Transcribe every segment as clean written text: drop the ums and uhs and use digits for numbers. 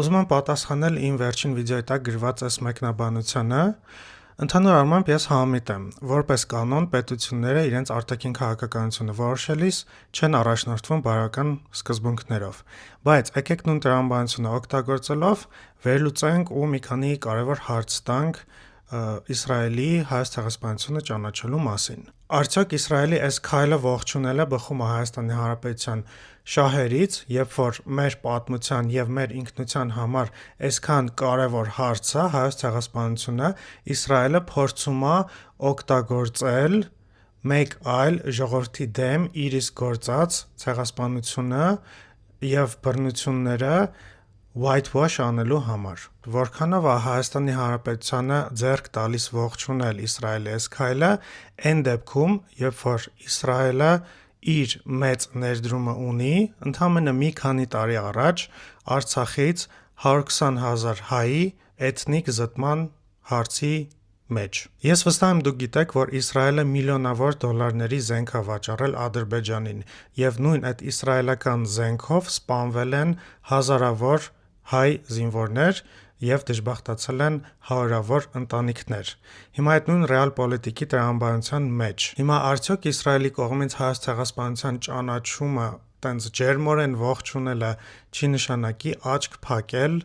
Ուզում եմ պատասխանել իմ վերջին վիդեոյի տակ գրված այս մեկնաբանությանը։ Ընդհանուր առմամբ ես համամիտ եմ, որպես կանոն պետությունները իրենց արտաքին քաղաքականությունը որոշելիս չեն առաջնորդվում բարոյական սկզբունքներով, բայց եկեք նույն տրամաբանությունը օգտագործելով վերլուծենք ու մի քանի կարևոր հարց տանք Իսրայելի Հայոց ցեղասպանությունը ճանաչելու մասին։ Արդյոք Իսրայելի այս քայլը ողջունելը բխում է Հայաստանի Հանրապետության շահերից, երբ որ մեր պատմության եւ մեր ինքնության համար այսքան կարևոր հարց է Հայոց ցեղասպանությունը, Իսրայելը փորձում է օգտագործել մեկ այլ ժողովրդի դեմ իր իսկ գործած ցեղասպանությունը եւ բռնությունները whitewash անելու համար։ Որքանով է Հայաստանի Հանրապետությանը ձեռք տալիս ողջունել Իսրայելի այս քայլը, այն դեպքում, երբ որ Իսրայելը իր մեծ ներդրումը ունի ընդամենը մի քանի տարի առաջ Արցախից 120,000 հայի էթնիկ զտման հարցի մեջ։ Ես վստահ եմ դուք գիտեք, որ Իսրայելը միլիոնավոր դոլարների զենք է վաճառել Ադրբեջանին, եւ նույն այդ իսրայելական զենքով սպանվել են հազարավոր հայ զինվորներ եւ դժբախտացել են հարյուրավոր ընտանիքներ։ Հիմա այդ նույն ռեալպոլիտիկի տրամաբանության մեջ։ Հիմա արդյոք Իսրայելի կողմից Հայոց ցեղասպանության ճանաչումը տենց ջերմորեն ողջունելը չի նշանակի աչք փակել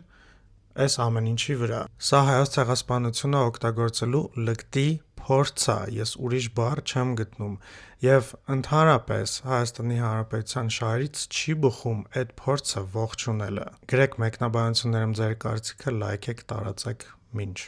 այս ամեն ինչի վրա։ Սա Հայոց ցեղասպանությունը օգտագործելու լկտի փորձ է, ես ուրիշ բառ չեմ գտնում, եւ ընդհանրապես Հայաստանի Հանրապետության շահերից չի բխում այդ փորձը ողջունելը։ Գրեք մեկնաբանություններում ձեր կարծիքը, լայքեք, տարածեք, մինչ